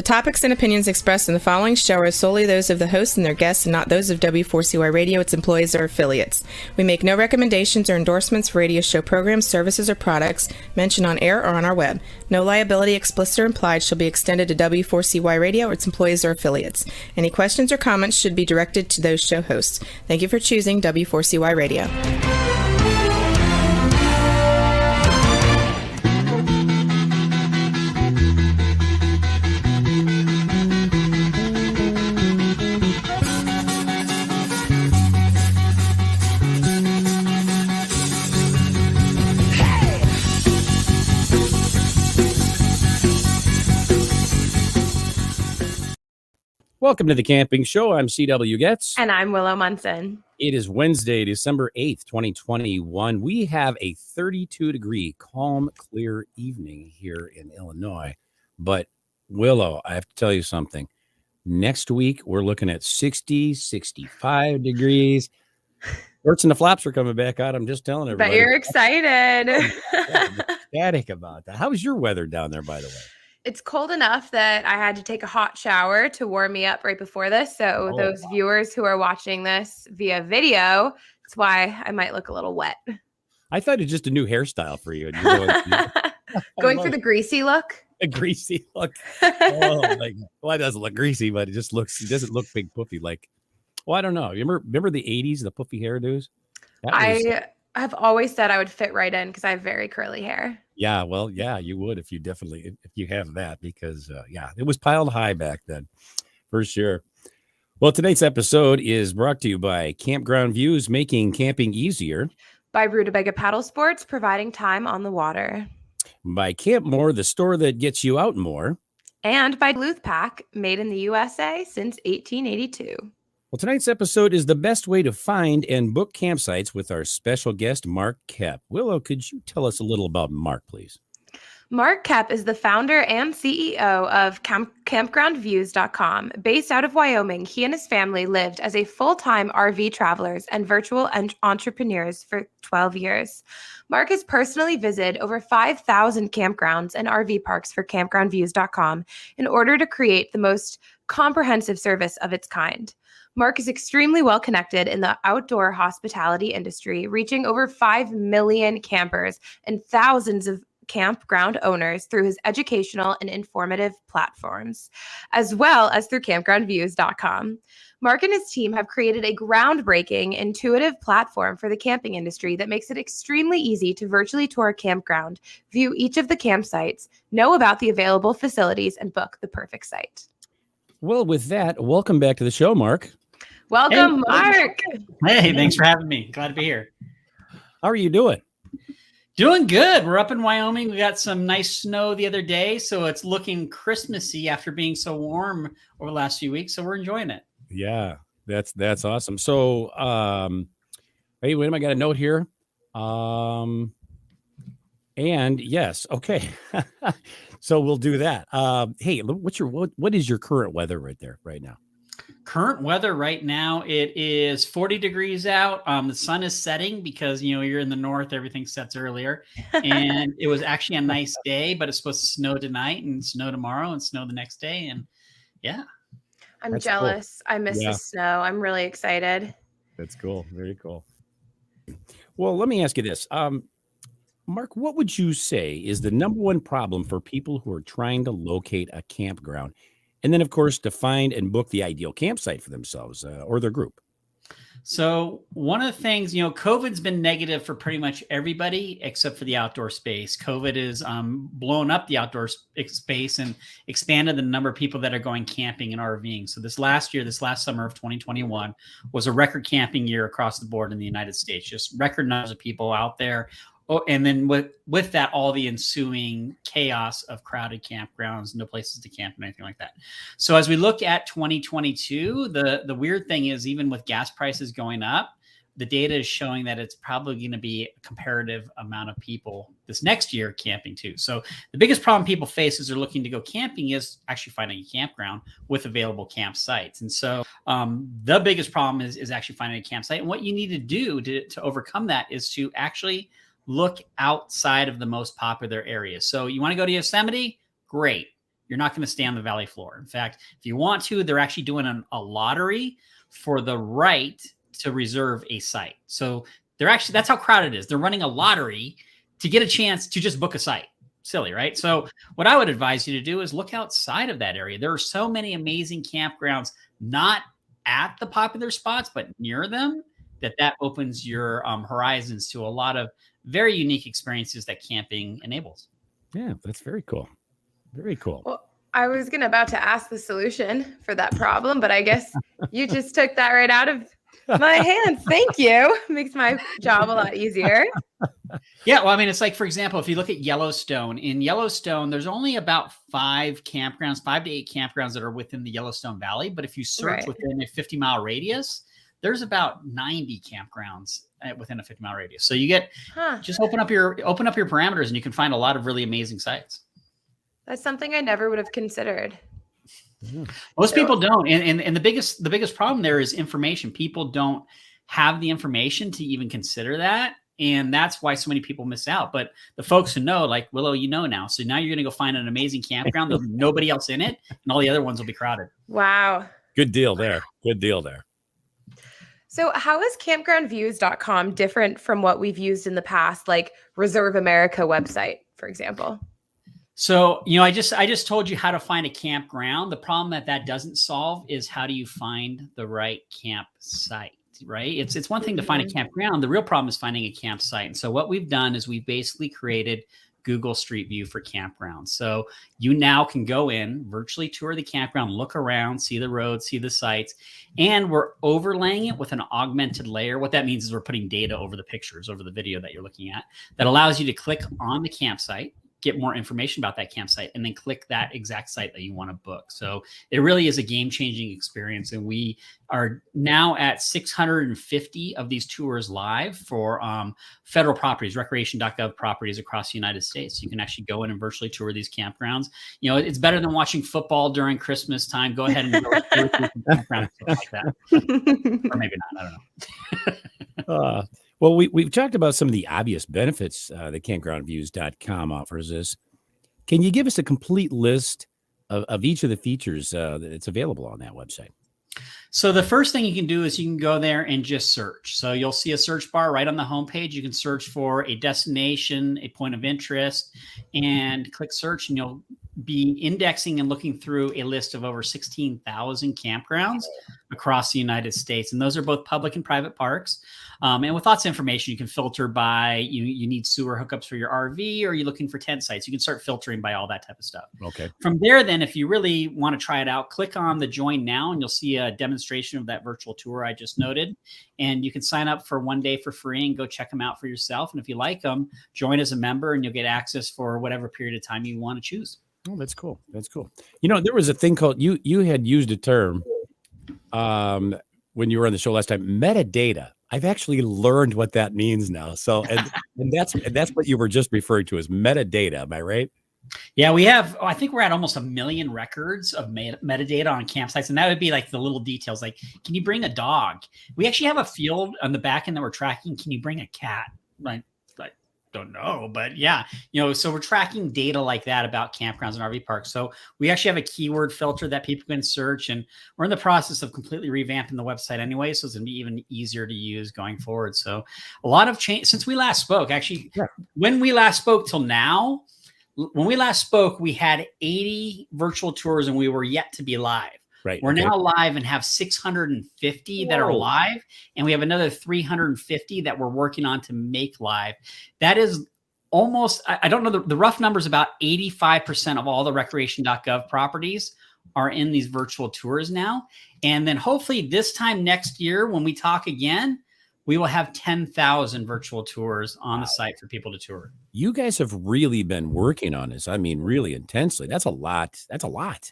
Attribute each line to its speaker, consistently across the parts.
Speaker 1: topics and opinions expressed in the following show are solely those of the hosts and their guests and not those of W4CY Radio, its employees, or affiliates. We make no recommendations or endorsements for radio show programs, services, or products mentioned on air or on our web. No liability, explicit or implied, shall be extended to W4CY Radio or its employees or affiliates. Any questions or comments should be directed to those show hosts. Thank you for choosing W4CY Radio.
Speaker 2: Welcome to the Camping Show. I'm C.W. Getz.
Speaker 3: And I'm Willow Munson.
Speaker 2: It is Wednesday, December 8th, 2021. We have a 32-degree, calm, clear evening here in Illinois. But, Willow, I have to tell you something. Next week, we're looking at 60, 65 degrees. Shorts and the flaps are coming back out. I'm just telling everybody.
Speaker 3: But you're excited.
Speaker 2: I'm ecstatic about that. How was your weather down there, by the way?
Speaker 3: It's cold enough that I had to take a hot shower to warm me up right before this. So those viewers who are watching this via video, that's why I might look a little wet.
Speaker 2: I thought it was just a new hairstyle for you.
Speaker 3: Going for the greasy look.
Speaker 2: A greasy look. Oh, like, well, it doesn't look greasy, but it doesn't look big puffy. Like, well, I don't know. Remember the 80s, the puffy hairdos?
Speaker 3: I have always said I would fit right in because I have very curly hair.
Speaker 2: Yeah, well, yeah, you would if you have that, because it was piled high back then, for sure. Well, tonight's episode is brought to you by Campground Views, making camping easier.
Speaker 3: By Rutabaga Paddle Sports, providing time on the water.
Speaker 2: By Camp More, the store that gets you out more.
Speaker 3: And by Luth Pack, made in the USA since 1882.
Speaker 2: Well, tonight's episode is the best way to find and book campsites with our special guest, Mark Koep. Willow, could you tell us a little about Mark, please?
Speaker 3: Mark Koep is the founder and CEO of Campgroundviews.com. Based out of Wyoming, he and his family lived as a full-time RV travelers and virtual entrepreneurs for 12 years. Mark has personally visited over 5,000 campgrounds and RV parks for Campgroundviews.com in order to create the most comprehensive service of its kind. Mark is extremely well connected in the outdoor hospitality industry, reaching over 5 million campers and thousands of campground owners through his educational and informative platforms, as well as through campgroundviews.com. Mark and his team have created a groundbreaking, intuitive platform for the camping industry that makes it extremely easy to virtually tour a campground, view each of the campsites, know about the available facilities, and book the perfect site.
Speaker 2: Well, with that, welcome back to the show, Mark.
Speaker 3: Welcome, Mark.
Speaker 4: Hey, thanks for having me. Glad to be here.
Speaker 2: How are you doing?
Speaker 4: Doing good. We're up in Wyoming. We got some nice snow the other day, so it's looking Christmassy after being so warm over the last few weeks. So we're enjoying it.
Speaker 2: Yeah, that's awesome. So, hey, wait a minute, I got a note here. And yes, okay. So we'll do that. Hey, what is your current weather right now?
Speaker 4: Current weather right now, it is 40 degrees out. The sun is setting because, you're in the north, everything sets earlier. And it was actually a nice day, but it's supposed to snow tonight and snow tomorrow and snow the next day. And yeah.
Speaker 3: I'm jealous. Cool. I miss the snow. I'm really excited.
Speaker 2: That's cool. Very cool. Well, let me ask you this. Mark, what would you say is the number one problem for people who are trying to locate a campground? And then, of course, to find and book the ideal campsite for themselves or their group.
Speaker 4: So one of the things, COVID's been negative for pretty much everybody except for the outdoor space. COVID has blown up the outdoor space and expanded the number of people that are going camping and RVing. So this last summer of 2021 was a record camping year across the board in the United States, just record numbers of people out there. Oh, and then with that, all the ensuing chaos of crowded campgrounds, no places to camp and anything like that. So as we look at 2022, the weird thing is even with gas prices going up, the data is showing that it's probably going to be a comparative amount of people this next year camping too. So the biggest problem people face as they're looking to go camping is actually finding a campground with available campsites. And so the biggest problem is actually finding a campsite. And what you need to do to overcome that is to actually look outside of the most popular areas. So you want to go to Yosemite? Great. you're not going to stay on the valley floor. In fact, if you want to, they're actually doing a lottery for the right to reserve a site. So that's how crowded it is. They're running a lottery to get a chance to just book a site. Silly, right? So what I would advise you to do is look outside of that area. There are so many amazing campgrounds, not at the popular spots, but near them, that opens your horizons to a lot of very unique experiences that camping enables.
Speaker 2: Yeah, that's very cool. Very cool.
Speaker 3: Well, I was about to ask the solution for that problem, but I guess you just took that right out of my hands. Thank you. Makes my job a lot easier.
Speaker 4: Yeah. Well, I mean, it's like, for example, if you look at Yellowstone, in Yellowstone, there's only about 5 to 8 campgrounds that are within the Yellowstone Valley. But if you search within a 50-mile radius, there's about 90 campgrounds within a 50-mile radius. So you get, just open up your parameters and you can find a lot of really amazing sites.
Speaker 3: That's something I never would have considered.
Speaker 4: Most people don't. And the biggest problem there is information. People don't have the information to even consider that. And that's why so many people miss out. But the folks who know, like Willow, now. So now you're going to go find an amazing campground. There'll be nobody else in it. And all the other ones will be crowded.
Speaker 3: Wow.
Speaker 2: Good deal there. Good deal there.
Speaker 3: So how is campgroundviews.com different from what we've used in the past, like Reserve America website, for example?
Speaker 4: So, I just told you how to find a campground. The problem that doesn't solve is how do you find the right campsite, right? It's one thing to find a campground. The real problem is finding a campsite. And so what we've done is we've basically created Google Street View for campgrounds. So you now can go in, virtually tour the campground, look around, see the roads, see the sites, and we're overlaying it with an augmented layer. What that means is we're putting data over the pictures, over the video that you're looking at, that allows you to click on the campsite, get more information about that campsite, and then click that exact site that you want to book. So it really is a game-changing experience. And we are now at 650 of these tours live for federal properties, recreation.gov properties across the United States. You can actually go in and virtually tour these campgrounds. It's better than watching football during Christmas time. Go ahead and go tour some campgrounds, stuff like that. Or maybe not, I don't know.
Speaker 2: Well, we've talked about some of the obvious benefits that campgroundviews.com offers us. Can you give us a complete list of each of the features that's available on that website?
Speaker 4: So the first thing you can do is you can go there and just search. So you'll see a search bar right on the homepage. You can search for a destination, a point of interest, and click search, and you'll be indexing and looking through a list of over 16,000 campgrounds across the United States. And those are both public and private parks. And with lots of information, you can filter by, you need sewer hookups for your RV, or you're looking for tent sites. You can start filtering by all that type of stuff.
Speaker 2: Okay.
Speaker 4: From there, then, if you really want to try it out, click on the join now, and you'll see a demonstration of that virtual tour I just noted. And you can sign up for 1 day for free and go check them out for yourself. And if you like them, join as a member and you'll get access for whatever period of time you want to choose.
Speaker 2: Oh, that's cool. That's cool. There was a thing called, you had used a term when you were on the show last time, metadata. I've actually learned what that means now. So, and that's what you were just referring to as metadata. Am I right?
Speaker 4: Yeah, we have, I think we're at almost 1 million records of metadata on campsites. And that would be like the little details, like, can you bring a dog? We actually have a field on the back end that we're tracking. Can you bring a cat? Like, don't know, but yeah, so we're tracking data like that about campgrounds and RV parks. So we actually have a keyword filter that people can search, and we're in the process of completely revamping the website anyway. So it's going to be even easier to use going forward. So a lot of change since we last spoke, actually. Yeah. When we last spoke till now, when we last spoke, we had 80 virtual tours and we were yet to be live.
Speaker 2: Right.
Speaker 4: We're now live and have 650 that are live, and we have another 350 that we're working on to make live. That is almost, I don't know, the rough numbers, about 85% of all the recreation.gov properties are in these virtual tours now. And then hopefully this time next year, when we talk again, we will have 10,000 virtual tours on the site for people to tour.
Speaker 2: You guys have really been working on this. I mean, really intensely. That's a lot. That's a lot.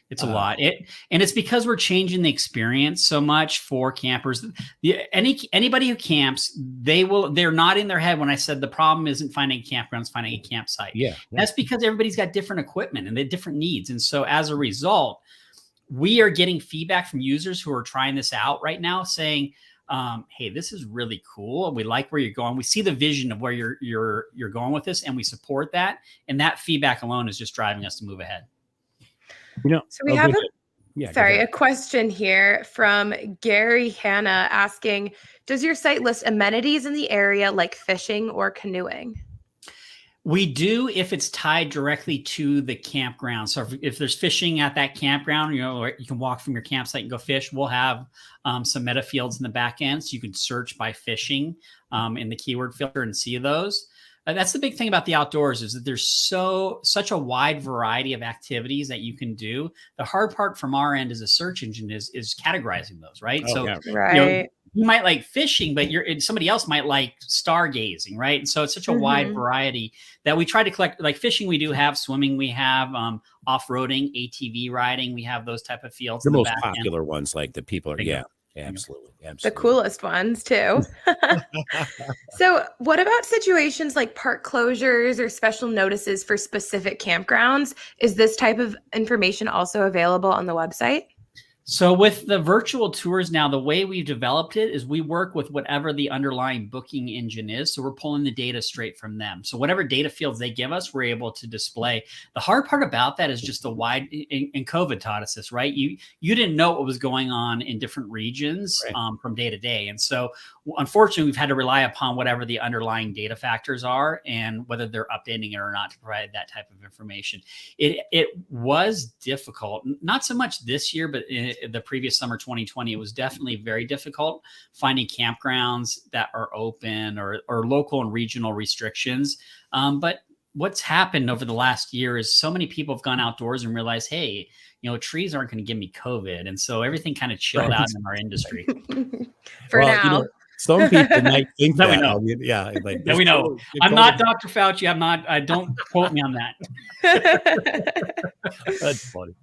Speaker 4: It's a lot. And it's because we're changing the experience so much for campers. Anybody who camps, they're nodding their head when I said the problem isn't finding a campground, it's finding a campsite.
Speaker 2: Yeah.
Speaker 4: That's because everybody's got different equipment and they have different needs. And so as a result, we are getting feedback from users who are trying this out right now saying, hey, this is really cool. We like where you're going. We see the vision of where you're going with this, and we support that. And that feedback alone is just driving us to move ahead.
Speaker 3: So we have
Speaker 2: go ahead.
Speaker 3: a question here from Gary Hanna asking, does your site list amenities in the area like fishing or canoeing?
Speaker 4: We do if it's tied directly to the campground. So if there's fishing at that campground, you can walk from your campsite and go fish. We'll have some meta fields in the back end, so you can search by fishing in the keyword filter and see those. That's the big thing about the outdoors, is that there's such a wide variety of activities that you can do. The hard part from our end as a search engine is categorizing those, right?
Speaker 3: Right.
Speaker 4: You might like fishing, but somebody else might like stargazing, right? And so it's such a wide variety that we try to collect. Like fishing, we do have swimming, we have off-roading, ATV riding, we have those type of fields.
Speaker 2: The most popular ones, like the people are, absolutely.
Speaker 3: The coolest ones too. So what about situations like park closures or special notices for specific campgrounds? Is this type of information also available on the website?
Speaker 4: So with the virtual tours now, the way we've developed it is we work with whatever the underlying booking engine is. So we're pulling the data straight from them. So whatever data fields they give us, we're able to display. The hard part about that is just the wide, and COVID taught us this, right? You didn't know what was going on in different regions from day to day. And so unfortunately, we've had to rely upon whatever the underlying data factors are and whether they're updating it or not to provide that type of information. It was difficult, not so much this year, but the previous summer 2020, it was definitely very difficult finding campgrounds that are open or local and regional restrictions. But what's happened over the last year is so many people have gone outdoors and realized, hey, trees aren't going to give me COVID. And so everything kind of chilled out in our industry.
Speaker 3: For now.
Speaker 2: Some people might think
Speaker 4: that.
Speaker 2: We
Speaker 4: know.
Speaker 2: That
Speaker 4: we know. I'm not Dr. Fauci. I'm not. Don't quote me on that.
Speaker 2: That's funny.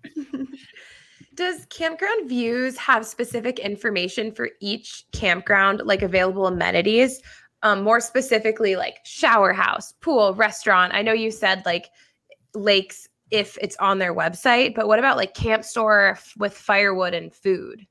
Speaker 3: Does Campground Views have specific information for each campground, like available amenities? More specifically, like shower house, pool, restaurant. I know you said like lakes if it's on their website, but what about like camp store with firewood and food?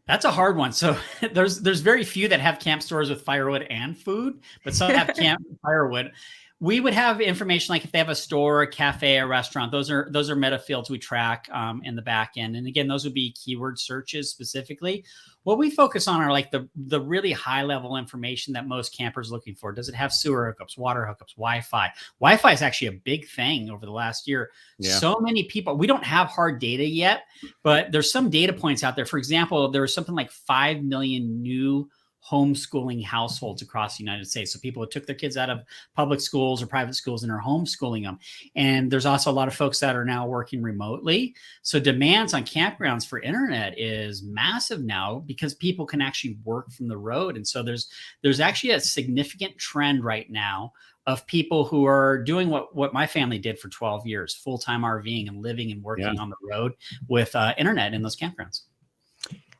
Speaker 4: That's a hard one. So there's very few that have camp stores with firewood and food, but some have camp firewood. We would have information like if they have a store, a cafe, a restaurant. Those are meta fields we track in the back end. And again, those would be keyword searches specifically. What we focus on are like the really high level information that most campers are looking for. Does it have sewer hookups, water hookups, Wi-Fi? Wi-Fi is actually a big thing over the last year. Yeah. So many people, we don't have hard data yet, but there's some data points out there. For example, there was something like 5 million new homeschooling households across the United States. So people who took their kids out of public schools or private schools and are homeschooling them. And there's also a lot of folks that are now working remotely. So demands on campgrounds for internet is massive now because people can actually work from the road. And so there's actually a significant trend right now of people who are doing what my family did for 12 years, full-time RVing and living and working on the road with internet in those campgrounds.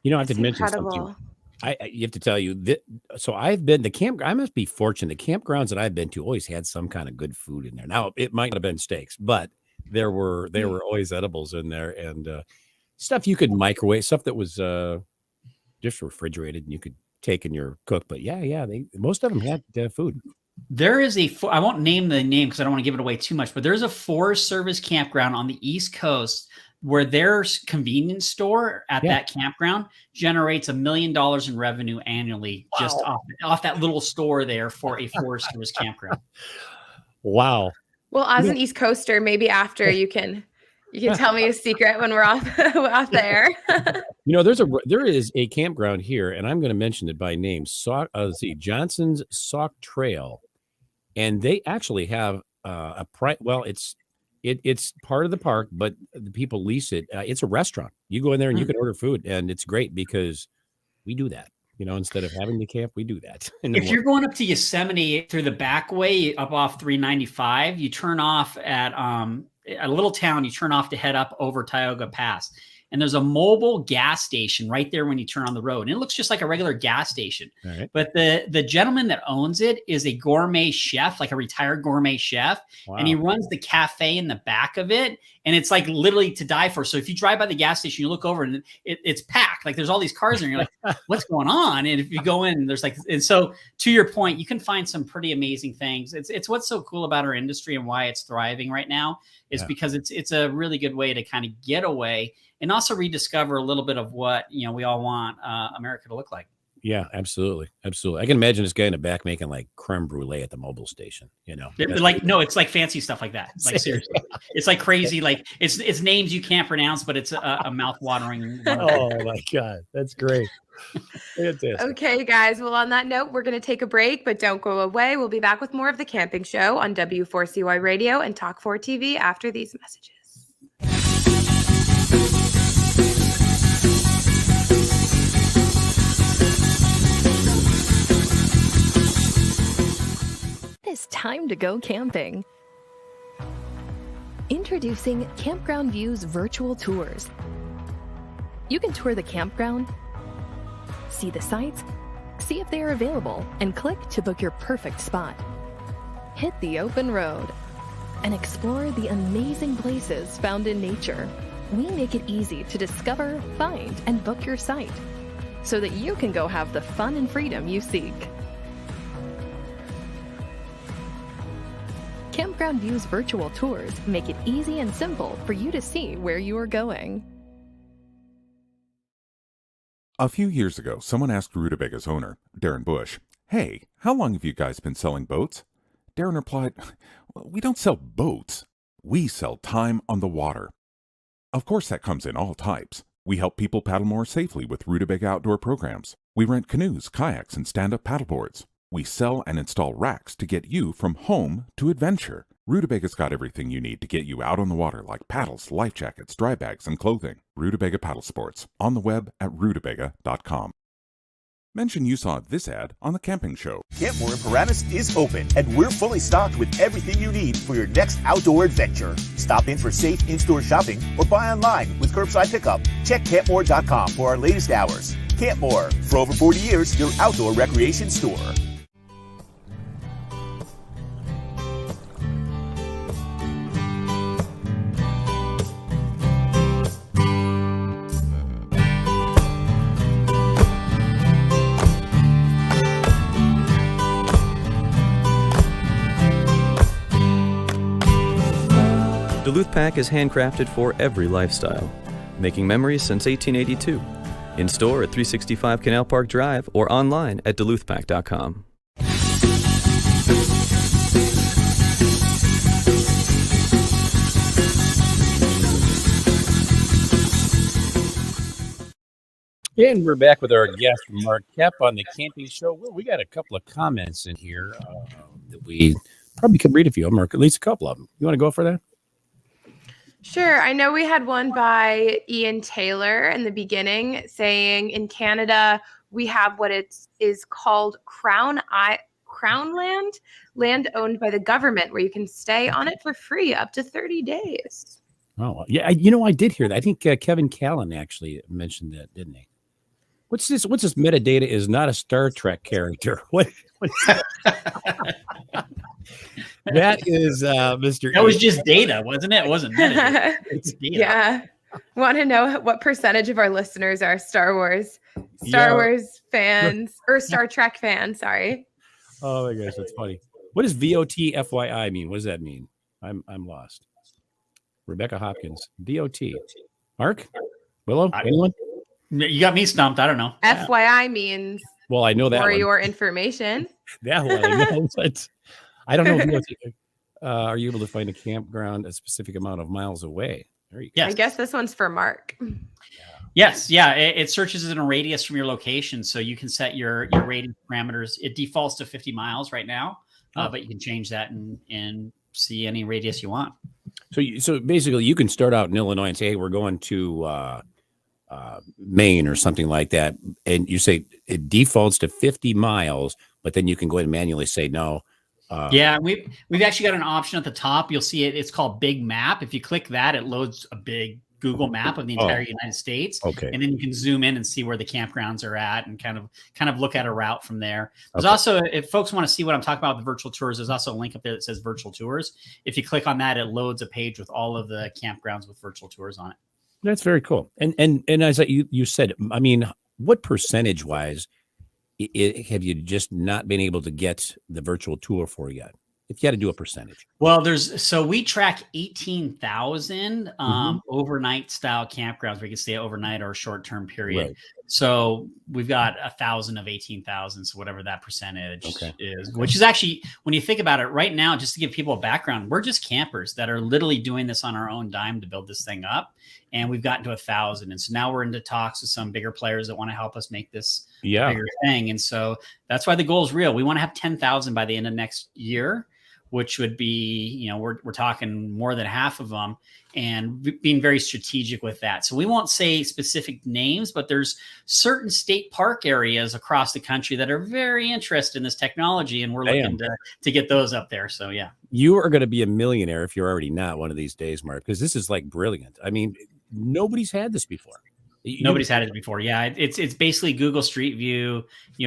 Speaker 2: I have to mention something. You have to tell you that. So I've been I must be fortunate. The campgrounds that I've been to always had some kind of good food in there. Now it might not have been steaks, but there were always edibles in there and stuff you could microwave, stuff that was just refrigerated and you could take in your cook. But most of them had food.
Speaker 4: There is I won't name the name because I don't want to give it away too much, but there's a Forest Service campground on the East Coast where their convenience store at that campground generates $1 million in revenue annually just off that little store there for a Forest Service campground.
Speaker 2: Wow.
Speaker 3: Well, as an East Coaster, maybe after you can tell me a secret when we're off the air.
Speaker 2: There is a campground here, and I'm going to mention it by name. Johnson's Sauk Trail, and they actually have It's part of the park, but the people lease it. It's a restaurant. You go in there and you can order food, and it's great because we do that. Instead of having the camp, we do that.
Speaker 4: If you're going up to Yosemite through the back way up off 395, you turn off at a little town. You turn off to head up over Tioga Pass, and there's a mobile gas station right there when you turn on the road. And it looks just like a regular gas station.
Speaker 2: Right.
Speaker 4: But the gentleman that owns it is a gourmet chef, like a retired gourmet chef.
Speaker 2: Wow.
Speaker 4: And he runs the cafe in the back of it. And it's like literally to die for. So if you drive by the gas station, you look over and it's packed. Like there's all these cars and you're like, what's going on? And if you go in, there's like, and so to your point, you can find some pretty amazing things. It's what's so cool about our industry and why it's thriving right now is because it's a really good way to kind of get away and also rediscover a little bit of what, we all want America to look like.
Speaker 2: Yeah, absolutely. Absolutely. I can imagine this guy in the back making like creme brulee at the mobile station,
Speaker 4: Like, no, it's like fancy stuff like that. Like seriously, it's like crazy. Like it's names you can't pronounce, but it's a mouth-watering.
Speaker 2: Oh my God. That's great. Fantastic.
Speaker 3: Okay, guys. Well, on that note, we're going to take a break, but don't go away. We'll be back with more of The Camping Show on W4CY Radio and Talk 4 TV after these messages.
Speaker 5: It's time to go camping. Introducing Campground Views virtual tours. You can tour the campground, see the sites, see if they are available, and click to book your perfect spot. Hit the open road and explore the amazing places found in nature. We make it easy to discover, find, and book your site so that you can go have the fun and freedom you seek. Campground Views virtual tours make it easy and simple for you to see where you are going.
Speaker 6: A few years ago, someone asked Rutabaga's owner, Darren Bush, "Hey, how long have you guys been selling boats?" Darren replied, "We don't sell boats. We sell time on the water." Of course, that comes in all types. We help people paddle more safely with Rutabaga outdoor programs. We rent canoes, kayaks, and stand-up paddleboards. We sell and install racks to get you from home to adventure. Rutobaga's got everything you need to get you out on the water, like paddles, life jackets, dry bags, and clothing. Rutabaga Paddle Sports, on the web at rutabaga.com. Mention you saw this ad on The Camping Show.
Speaker 7: Campmore in Paramus is open, and we're fully stocked with everything you need for your next outdoor adventure. Stop in for safe in-store shopping or buy online with curbside pickup. Check campmore.com for our latest hours. Campmore, for over 40 years, your outdoor recreation store.
Speaker 8: Duluth Pack is handcrafted for every lifestyle, making memories since 1882. In store at 365 Canal Park Drive or online at duluthpack.com.
Speaker 2: And we're back with our guest, Mark Koep, on The Camping Show. Well, we got a couple of comments in here that we probably could read a few of them, or at least a couple of them. You want to go for that?
Speaker 3: Sure. I know we had one by Ian Taylor in the beginning saying in Canada, we have what is called Crown land owned by the government where you can stay on it for free up to 30 days.
Speaker 2: Oh, yeah. I did hear that. I think Kevin Callan actually mentioned that, didn't he? What's this metadata is not a Star Trek character. What's that? That is Mr.
Speaker 4: That was just data, wasn't it? It wasn't metadata. It's data.
Speaker 3: Yeah. Want to know what percentage of our listeners are Star Wars fans or Star Trek fans? Sorry.
Speaker 2: Oh my gosh, that's funny. What does VOT FYI mean? What does that mean? I'm lost. Rebecca Hopkins. VOT. Mark? Willow? Anyone?
Speaker 4: You got me stumped. I don't know.
Speaker 3: FYI means
Speaker 2: well, I know that
Speaker 3: for
Speaker 2: one.
Speaker 3: your information.
Speaker 2: That one I know, but I don't know if are you able to find a campground a specific amount of miles away? There you go.
Speaker 4: Yes.
Speaker 3: I guess this one's for Mark.
Speaker 4: Yes, yeah. It searches in a radius from your location, so you can set your rating parameters. It defaults to 50 miles right now, but you can change that and see any radius you want.
Speaker 2: So basically, you can start out in Illinois and say, "Hey, we're going to Maine or something like that," and you say it defaults to 50 miles, but then you can go ahead and manually say no.
Speaker 4: Yeah, we've actually got an option at the top. You'll see it. It's called Big Map. If you click that, it loads a big Google map of the entire United States.
Speaker 2: Okay.
Speaker 4: And then you can zoom in and see where the campgrounds are at and kind of look at a route from there. There's also, if folks want to see what I'm talking about with the virtual tours, there's also a link up there that says virtual tours. If you click on that, it loads a page with all of the campgrounds with virtual tours on it. That's
Speaker 2: very cool. And as you said, I mean, what percentage wise have you just not been able to get the virtual tour for yet? If you had to do a percentage.
Speaker 4: Well, we track 18,000 overnight style campgrounds where you can stay overnight or a short-term period. Right. So we've got 1,000 of 18,000. So whatever that percentage is, which is actually, when you think about it right now, just to give people a background, we're just campers that are literally doing this on our own dime to build this thing up. And we've gotten to 1,000. And so now we're into talks with some bigger players that want to help us make this bigger thing. And so that's why the goal is real. We want to have 10,000 by the end of next year, which would be, we're talking more than half of them, and being very strategic with that. So we won't say specific names, but there's certain state park areas across the country that are very interested in this technology, and we're looking to get those up there. So yeah.
Speaker 2: You are going to be a millionaire if you're already not one of these days, Mark, because this is like brilliant. I mean, nobody's had this before.
Speaker 4: Nobody's had it before. Yeah, it's basically Google Street View,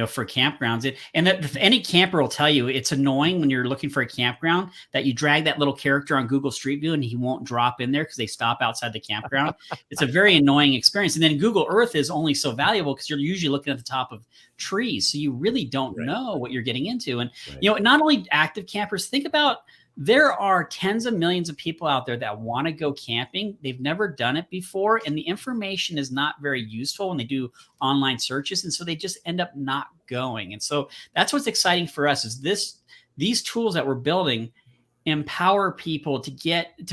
Speaker 4: for campgrounds. And that any camper will tell you it's annoying when you're looking for a campground that you drag that little character on Google Street View and he won't drop in there because they stop outside the campground. It's a very annoying experience. And then Google Earth is only so valuable because you're usually looking at the top of trees, so you really don't know what you're getting into. And not only active campers, think about. There are tens of millions of people out there that want to go camping. They've never done it before, and the information is not very useful when they do online searches, and so they just end up not going. And so that's what's exciting for us is these tools that we're building empower people to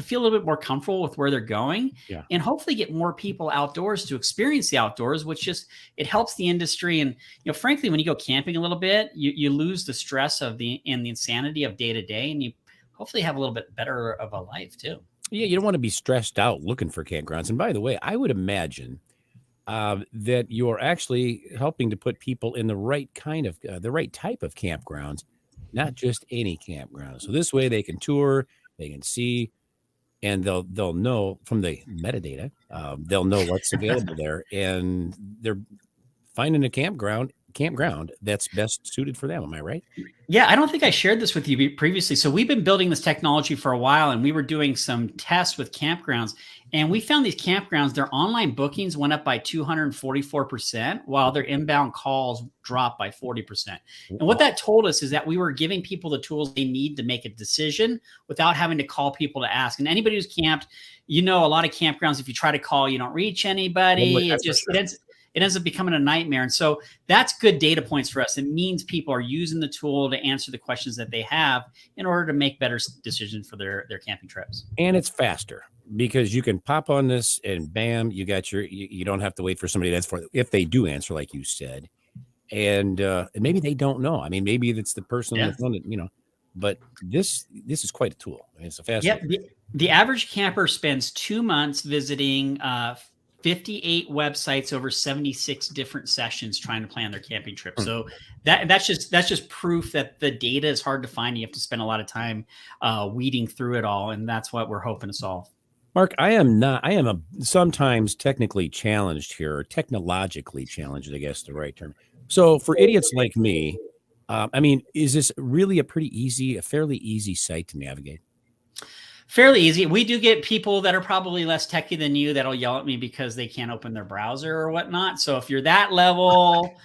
Speaker 4: feel a little bit more comfortable with where they're going, and hopefully get more people outdoors to experience the outdoors, which it helps the industry. And frankly, when you go camping a little bit, you lose the stress of the insanity of day to day, and you hopefully have a little bit better of a life too.
Speaker 2: Yeah, you don't want to be stressed out looking for campgrounds. And by the way, I would imagine that you're actually helping to put people in the right kind of the right type of campgrounds, not just any campground. So this way they can tour, they can see, and they'll know from the metadata. They'll know what's available there, and they're finding a campground that's best suited for them. Am I right?
Speaker 4: Yeah, I don't think I shared this with you previously. So we've been building this technology for a while, and we were doing some tests with campgrounds, and we found these campgrounds, their online bookings went up by 244%, while their inbound calls dropped by 40%. And what that told us is that we were giving people the tools they need to make a decision without having to call people to ask. And anybody who's camped, a lot of campgrounds, if you try to call, you don't reach anybody. It ends up becoming a nightmare. And so that's good data points for us. It means people are using the tool to answer the questions that they have in order to make better decisions for their camping trips.
Speaker 2: And it's faster because you can pop on this and bam, you got you don't have to wait for somebody to answer if they do answer, like you said. And maybe they don't know. I mean, maybe it's the person on the phone that, but this is quite a tool. I mean, it's a fast.
Speaker 4: Yeah. The average camper spends 2 months visiting 58 websites over 76 different sessions trying to plan their camping trip. So that's just proof that the data is hard to find. You have to spend a lot of time weeding through it all. And that's what we're hoping to solve.
Speaker 2: Mark, I am sometimes technically challenged here, or technologically challenged, I guess the right term. So for idiots like me, is this really a fairly easy site to navigate?
Speaker 4: Fairly easy. We do get people that are probably less techy than you that'll yell at me because they can't open their browser or whatnot. So if you're that level,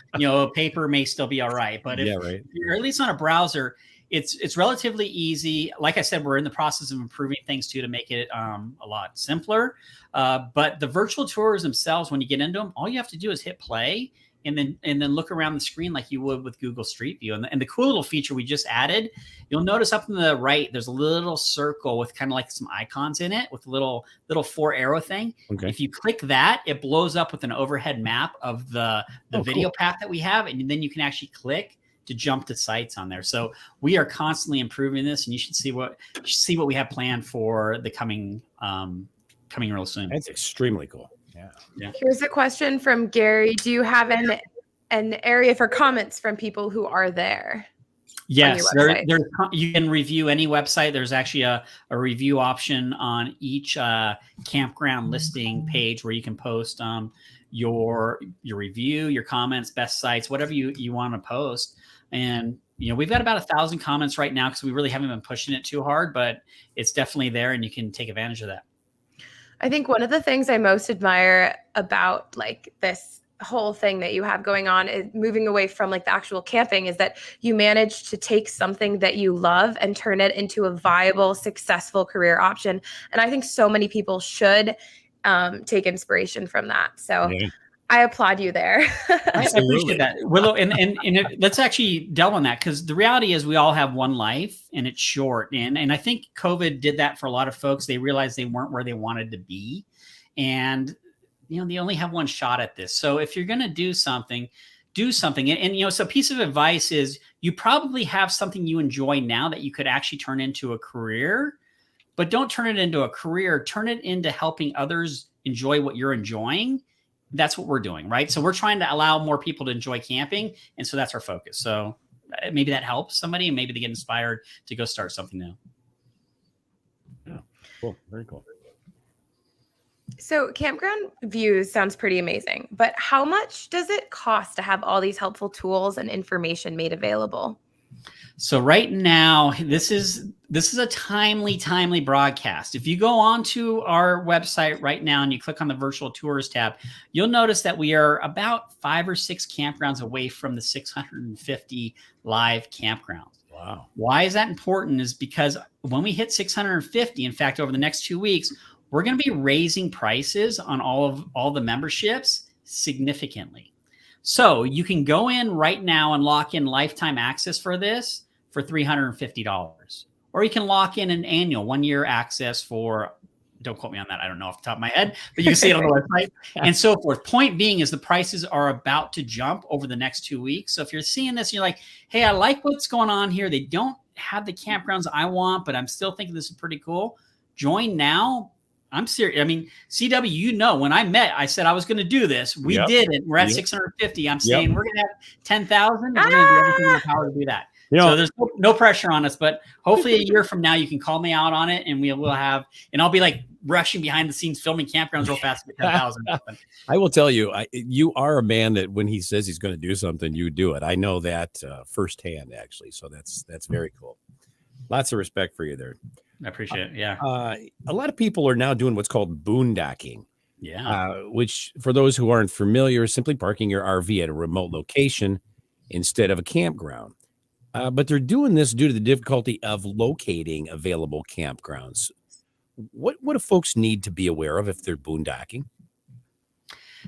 Speaker 4: paper may still be all right. But if you're at least on a browser, it's relatively easy. Like I said, we're in the process of improving things too to make it a lot simpler. But the virtual tours themselves, when you get into them, all you have to do is hit play and then look around the screen like you would with Google Street View. And the cool little feature we just added, you'll notice up in the right, there's a little circle with kind of like some icons in it with a little 4 arrow thing. Okay. If you click that, it blows up with an overhead map of the video path that we have. And then you can actually click to jump to sites on there. So we are constantly improving this, and you should see what we have planned for the coming real soon.
Speaker 2: That's extremely cool.
Speaker 3: Yeah. Here's a question from Gary. Do you have an area for comments from people who are there? your website?
Speaker 4: You can review any website. There's actually a review option on each campground listing page where you can post your review, your comments, best sites, whatever you want to post. And we've got about 1,000 comments right now because we really haven't been pushing it too hard, but it's definitely there and you can take advantage of that.
Speaker 3: I think one of the things I most admire about like this whole thing that you have going on is moving away from like the actual camping is that you manage to take something that you love and turn it into a viable, successful career option. And I think so many people should take inspiration from that. So
Speaker 2: Yeah.
Speaker 3: I applaud you there.
Speaker 4: I appreciate that, Willow. And let's actually delve on that, because the reality is we all have one life and it's short. And I think COVID did that for a lot of folks. They realized they weren't where they wanted to be. And, they only have one shot at this. So if you're going to do something. And so a piece of advice is you probably have something you enjoy now that you could actually turn into a career, but don't turn it into a career. Turn it into helping others enjoy what you're enjoying. That's what we're doing, right? So we're trying to allow more people to enjoy camping. And so that's our focus. So maybe that helps somebody and maybe they get inspired to go start something new.
Speaker 2: Yeah, cool. Very cool.
Speaker 3: So Campground Views sounds pretty amazing, but how much does it cost to have all these helpful tools and information made available?
Speaker 4: So right now, this is a timely broadcast. If you go onto our website right now and you click on the virtual tours tab, you'll notice that we are about 5 or 6 campgrounds away from the 650 live campgrounds.
Speaker 2: Wow.
Speaker 4: Why is that important? Is because when we hit 650, in fact, over the next 2 weeks, we're going to be raising prices on all the memberships significantly. So you can go in right now and lock in lifetime access for this for $350. Or you can lock in an annual 1-year access for, don't quote me on that, I don't know off the top of my head, but you can see it on the website and so forth. Point being is the prices are about to jump over the next 2 weeks. So if you're seeing this and you're like, hey, I like what's going on here. They don't have the campgrounds I want, but I'm still thinking this is pretty cool. Join now. I'm serious. I mean, CW, when I met, I said I was going to do this. We did it. We're at 650. I'm saying we're going to have 10,000. We're going to do everything in our power to do that. So there's no pressure on us, but hopefully a year from now, you can call me out on it and we'll have, and I'll be like rushing behind the scenes, filming campgrounds real fast to get 10,000.
Speaker 2: I will tell you, you are a man that when he says he's going to do something, you do it. I know that firsthand, actually. So that's very cool. Lots of respect for you there.
Speaker 4: I appreciate it. Yeah.
Speaker 2: A lot of people are now doing what's called boondocking.
Speaker 4: Yeah.
Speaker 2: Which, for those who aren't familiar, is simply parking your RV at a remote location instead of a campground. But they're doing this due to the difficulty of locating available campgrounds. What do folks need to be aware of if they're boondocking?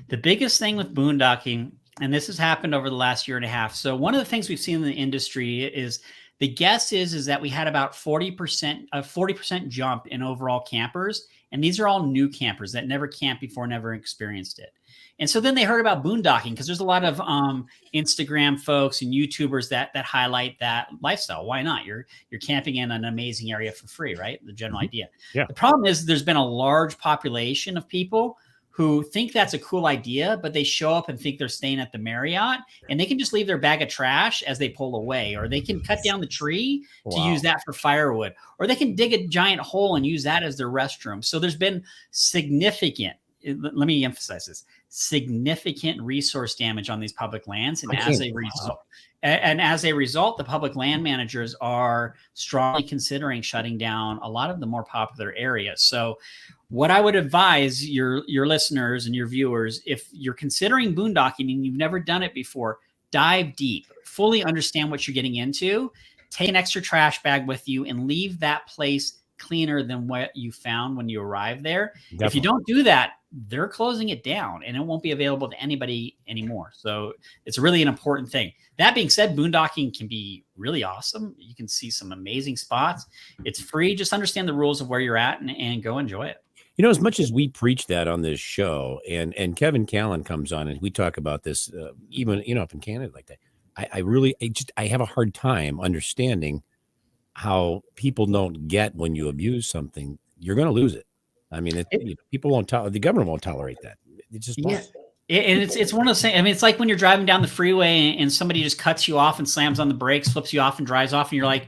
Speaker 4: The biggest thing with boondocking, and this has happened over the last year and a half. So one of the things we've seen in the industry is the guess is that we had about 40% jump in overall campers. And these are all new campers that never camped before, never experienced it. And so then they heard about boondocking because there's a lot of Instagram folks and YouTubers that highlight that lifestyle. Why not? You're camping in an amazing area for free, right? The general idea.
Speaker 2: Yeah.
Speaker 4: The problem is there's been a large population of people who think that's a cool idea, but they show up and think they're staying at the Marriott and they can just leave their bag of trash as they pull away, or they can cut down the tree to use that for firewood, or they can dig a giant hole and use that as their restroom. So there's been significant, let me emphasize this, significant resource damage on these public lands. And as a result, the public land managers are strongly considering shutting down a lot of the more popular areas. So what I would advise your listeners and your viewers, if you're considering boondocking and you've never done it before, dive deep, fully understand what you're getting into, take an extra trash bag with you and leave that place cleaner than what you found when you arrived there. Definitely. If you don't do that, they're closing it down and it won't be available to anybody anymore. So it's really an important thing. That being said, boondocking can be really awesome. You can see some amazing spots. It's free. Just understand the rules of where you're at and go enjoy it.
Speaker 2: As much as we preach that on this show, and Kevin Callan comes on and we talk about this, even, up in Canada like that, I have a hard time understanding how people don't get when you abuse something, you're going to lose it. I mean, people won't the government won't tolerate that. It's just
Speaker 4: And it's one of those things. I mean, it's like when you're driving down the freeway and somebody just cuts you off and slams on the brakes, flips you off and drives off, and you're like,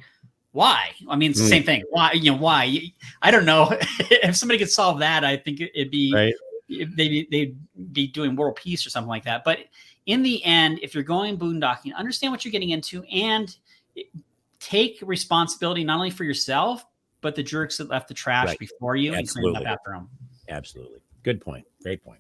Speaker 4: why? I mean, it's the same thing. Why? Why? I don't know. If somebody could solve that, I think it'd be right. They'd be doing world peace or something like that. But in the end, if you're going boondocking, understand what you're getting into and take responsibility not only for yourself, but the jerks that left the trash before you and clean up after them.
Speaker 2: Absolutely. Good point. Great point.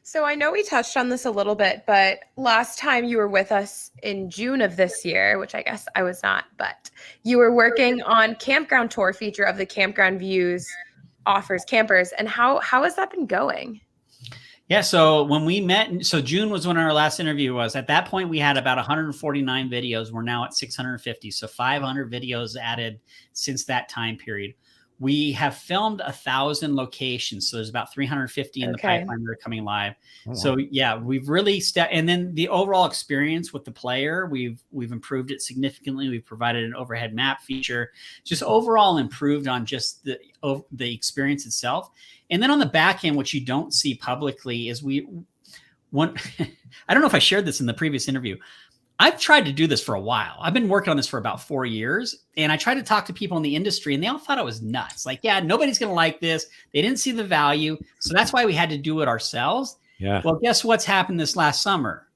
Speaker 3: So I know we touched on this a little bit, but last time you were with us in June of this year, which I guess I was not, but you were working on Campground tour feature of the Campground Views offers campers. And how has that been going?
Speaker 4: Yeah. So when we met, so June was when our last interview was. At that point, we had about 149 videos. We're now at 650. So 500 videos added since that time period. We have filmed 1,000 locations. So there's about 350 in the pipeline that are coming live. Oh, wow. So yeah, we've really and then the overall experience with the player, we've improved it significantly. We've provided an overhead map feature, just overall improved on just the experience itself. And then on the back end, what you don't see publicly is I don't know if I shared this in the previous interview. I've tried to do this for a while. I've been working on this for about 4 years, and I tried to talk to people in the industry, and they all thought I was nuts. Like, yeah, nobody's going to like this. They didn't see the value. So that's why we had to do it ourselves. Yeah. Well, guess what's happened this last summer?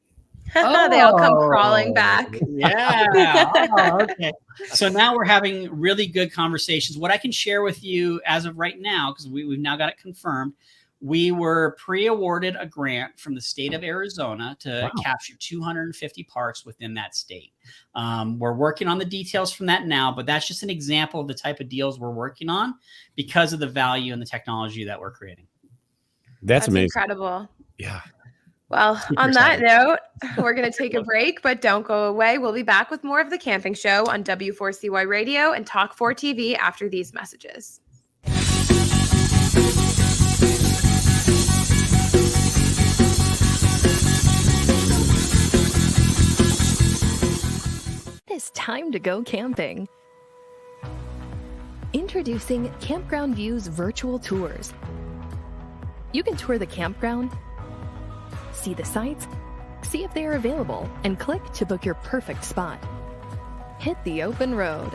Speaker 3: They all come crawling back.
Speaker 4: Yeah. Okay. So now we're having really good conversations. What I can share with you as of right now, because we've now got it confirmed, we were pre-awarded a grant from the state of Arizona to capture 250 parks within that state. We're working on the details from that now, but that's just an example of the type of deals we're working on because of the value and the technology that we're creating.
Speaker 2: That's amazing.
Speaker 3: Incredible.
Speaker 2: Yeah.
Speaker 3: Well, on that note, we're going to take a break, but don't go away. We'll be back with more of The Camping Show on W4CY Radio and Talk 4 TV after these messages.
Speaker 5: It's time to go camping. Introducing Campground Views virtual tours. You can tour the campground, see the sights, see if they are available, and click to book your perfect spot. Hit the open road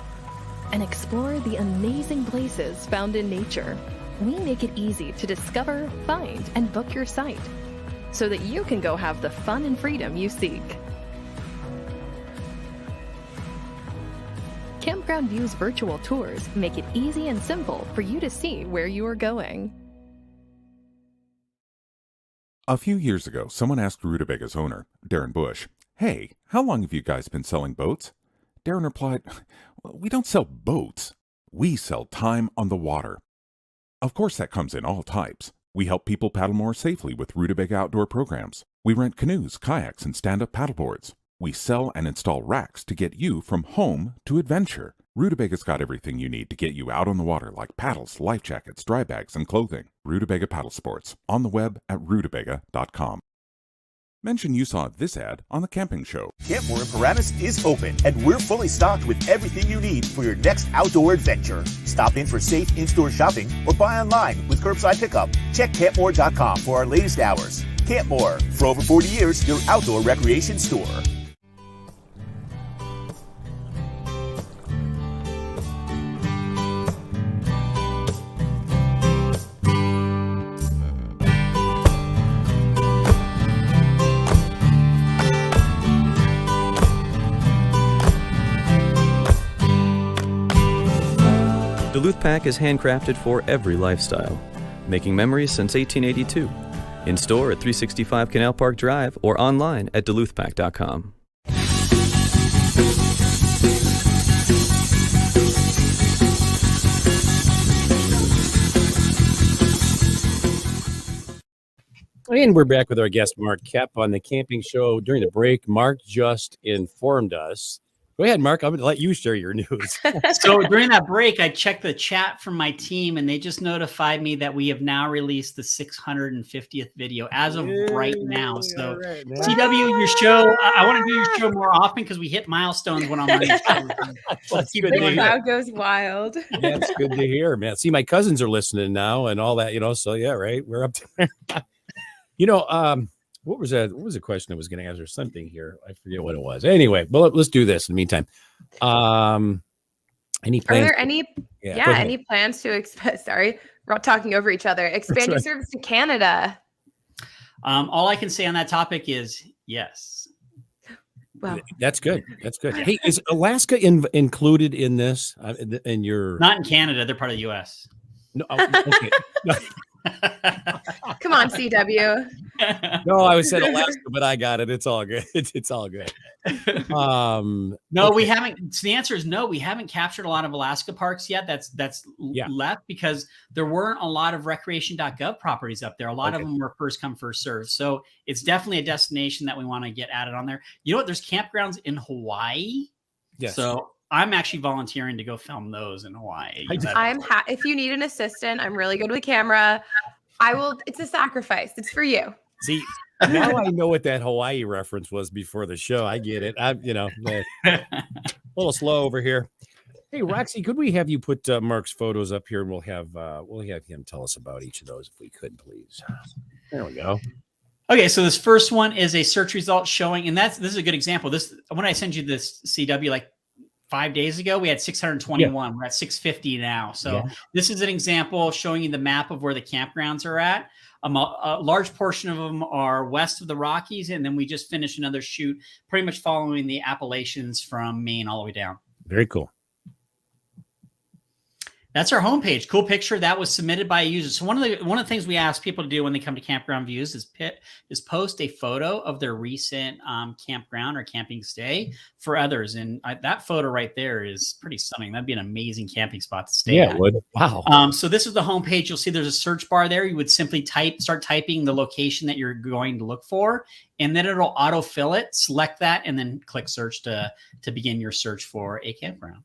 Speaker 5: and explore the amazing places found in nature. We make it easy to discover, find, and book your site so that you can go have the fun and freedom you seek. Campground Views virtual tours make it easy and simple for you to see where you are going.
Speaker 6: A few years ago, someone asked Rutabaga's owner, Darren Bush, "Hey, how long have you guys been selling boats?" Darren replied, "We don't sell boats. We sell time on the water." Of course, that comes in all types. We help people paddle more safely with Rutabaga outdoor programs. We rent canoes, kayaks, and stand-up paddleboards. We sell and install racks to get you from home to adventure. Rutubaga's got everything you need to get you out on the water, like paddles, life jackets, dry bags, and clothing. Rutabaga Paddle Sports, on the web at rutabaga.com. Mention you saw this ad on The Camping Show.
Speaker 7: Campmore in Paramus is open, and we're fully stocked with everything you need for your next outdoor adventure. Stop in for safe in-store shopping or buy online with curbside pickup. Check campmore.com for our latest hours. Campmore, for over 40 years, your outdoor recreation store.
Speaker 8: Duluth Pack is handcrafted for every lifestyle, making memories since 1882. In store at 365 Canal Park Drive or online at duluthpack.com.
Speaker 2: And we're back with our guest, Mark Koep, on The Camping Show. During the break, Mark just informed us. Go ahead, Mark. I'm going to let you share your news.
Speaker 4: So during that break, I checked the chat from my team, and they just notified me that we have now released the 650th video as of right now. So, right, CW, your show, I want to do your show more often because we hit milestones when I'm on the show.
Speaker 3: Let's keep it going. The crowd goes wild.
Speaker 2: That's good to hear, man. See, my cousins are listening now and all that, so yeah, right. We're up to What was that? What was the question I was going to answer? Something here. I forget what it was. Anyway, well, let's do this in the meantime. Any
Speaker 3: Are
Speaker 2: plans?
Speaker 3: there any
Speaker 2: go
Speaker 3: yeah,
Speaker 2: ahead.
Speaker 3: any plans to sorry, we're all talking over each other. Expand your
Speaker 2: right.
Speaker 3: service to Canada.
Speaker 4: All I can say on that topic is yes.
Speaker 3: Well,
Speaker 2: That's good. That's good. Hey, is Alaska included in this? In your
Speaker 4: Not in Canada. They're part of the U.S.
Speaker 2: no? Okay.
Speaker 3: come on, CW.
Speaker 2: No, I said Alaska, but I got it. It's all good. It's all good.
Speaker 4: No, we haven't. So the answer is no. We haven't captured a lot of Alaska parks yet. That's left because there weren't a lot of recreation.gov properties up there. A lot of them were first come, first served. So it's definitely a destination that we want to get added on there. You know what? There's campgrounds in Hawaii.
Speaker 2: Yes.
Speaker 4: So I'm actually volunteering to go film those in Hawaii.
Speaker 3: If you need an assistant, I'm really good with camera. I will. It's a sacrifice. It's for you.
Speaker 2: See, now I know what that Hawaii reference was before the show. I get it. I'm, a little slow over here. Hey, Roxy, could we have you put Mark's photos up here, and we'll have him tell us about each of those, if we could, please. There we go.
Speaker 4: Okay, so this first one is a search result showing, and this is a good example. This when I send you this CW like 5 days ago, we had 621. Yeah. We're at 650 now. So this is an example showing you the map of where the campgrounds are at. A large portion of them are west of the Rockies, and then we just finished another shoot, pretty much following the Appalachians from Maine all the way down.
Speaker 2: Very cool.
Speaker 4: That's our homepage. Cool picture that was submitted by a user. So one of the things we ask people to do when they come to Campground Views is post a photo of their recent campground or camping stay for others. And that photo right there is pretty stunning. That'd be an amazing camping spot to stay at.
Speaker 2: Yeah, it would. Wow.
Speaker 4: So this is the homepage. You'll see there's a search bar there. You would simply start typing the location that you're going to look for, and then it'll autofill it. Select that, and then click search to begin your search for a campground.